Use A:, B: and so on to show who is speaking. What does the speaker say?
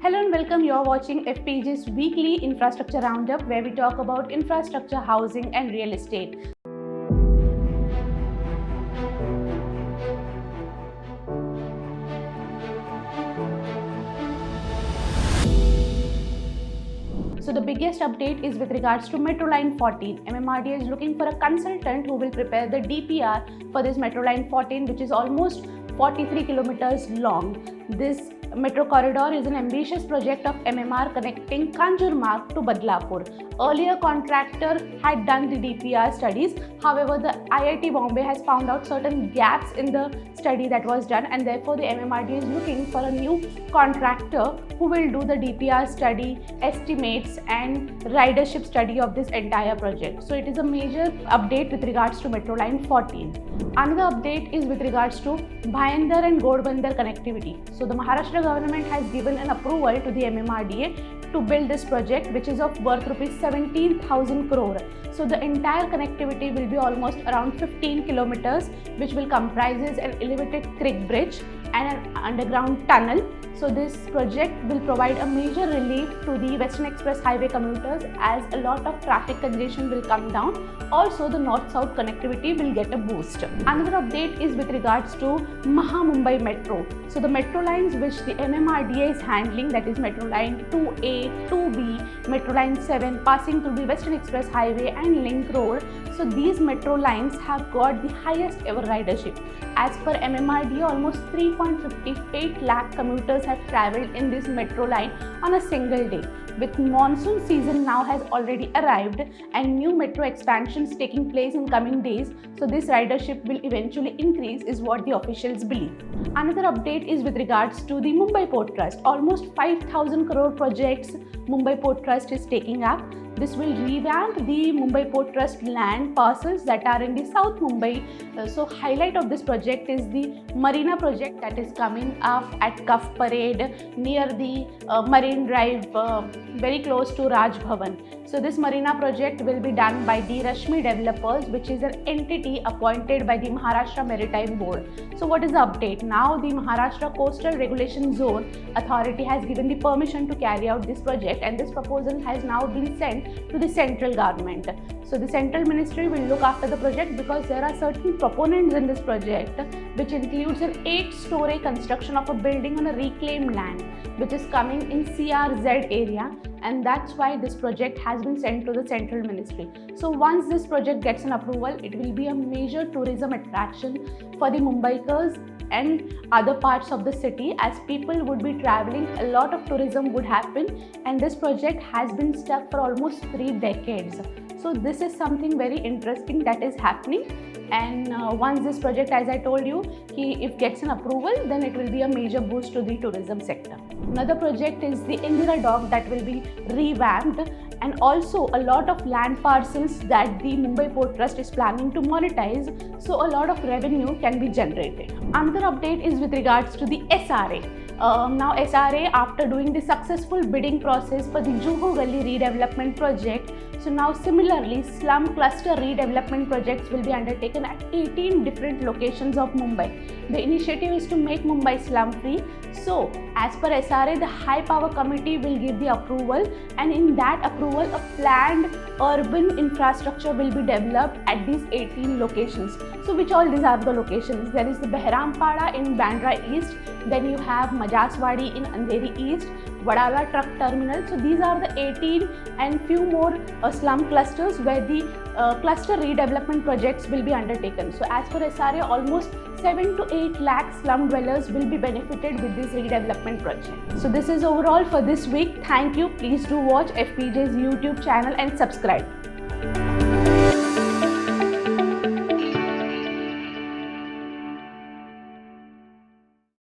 A: Hello and welcome. You're watching FPG's weekly infrastructure roundup where we talk about infrastructure, housing and real estate. So the biggest update is with regards to Metro Line 14. MMRDA is looking for a consultant who will prepare the DPR for this Metro Line 14, which is almost 43 kilometers long. This metro corridor is an ambitious project of MMR connecting Kanjurmarg to Badlapur. Earlier contractor had done the DPR studies. However, the IIT Bombay has found out certain gaps in the study that was done, and therefore the MMRDA is looking for a new contractor who will do the DPR study, estimates and ridership study of this entire project. So it is a major update with regards to Metro Line 14. Another update is with regards to Bhayandar and Godbandar connectivity. So the Maharashtra government has given an approval to the MMRDA to build this project, which is of worth rupees 17,000 crore. So the entire connectivity will be almost around 15 kilometers, which will comprises an elevated creek bridge and an underground tunnel. So this project will provide a major relief to the Western Express Highway commuters as a lot of traffic congestion will come down. Also, the north-south connectivity will get a boost. Another update is with regards to Maha Mumbai Metro. So the metro lines which the MMRDA is handling, that is Metro Line 2A, 2B, Metro Line 7 passing through the Western Express Highway and Link Road. So these metro lines have got the highest ever ridership. As per MMRDA, almost 3.58 lakh commuters have travelled in this metro line on a single day. With monsoon season now has already arrived and new metro expansions taking place in coming days, so this ridership will eventually increase is what the officials believe. Another update is with regards to the Mumbai Port Trust. Almost 5,000 crore projects Mumbai Port Trust is taking up. This will revamp the Mumbai Port Trust land parcels that are in the South Mumbai. So highlight of this project is the Marina project that is coming up at Cuff Parade near the Marine Drive, very close to Raj Bhavan. So this Marina project will be done by the Rashmi Developers, which is an entity appointed by the Maharashtra Maritime Board. So what is the update? Now the Maharashtra Coastal Regulation Zone Authority has given the permission to carry out this project, and this proposal has now been sent to the central government. So the central ministry will look after the project because there are certain proponents in this project, which includes an 8-story construction of a building on a reclaimed land, which is coming in CRZ area, and that's why this project has been sent to the central ministry. So once this project gets an approval, it will be a major tourism attraction for the Mumbaikars and other parts of the city, as people would be traveling, a lot of tourism would happen, and this project has been stuck for almost 3 decades. So this is something very interesting that is happening, and once this project, as I told you, if gets an approval, then it will be a major boost to the tourism sector. Another project is the Indira Dock that will be revamped, and also a lot of land parcels that the Mumbai Port Trust is planning to monetize, so a lot of revenue can be generated. Another update is with regards to the SRA. Now SRA, after doing the successful bidding process for the Juhu Gully redevelopment project, so now similarly slum cluster redevelopment projects will be undertaken at 18 different locations of Mumbai. The initiative is to make Mumbai slum free. So as per SRA, the high power committee will give the approval, and in that approval a planned urban infrastructure will be developed at these 18 locations. So which all these are the locations? There is the Behrampada in Bandra East, then you have Majaswadi in Andheri East, Wadala Truck Terminal. So these are the 18 and few more slum clusters where the cluster redevelopment projects will be undertaken. So as per SRA, almost 7 to 8 lakh slum dwellers will be benefited with this redevelopment project. So this is overall for this week. Thank you. Please do watch FPJ's YouTube channel and subscribe.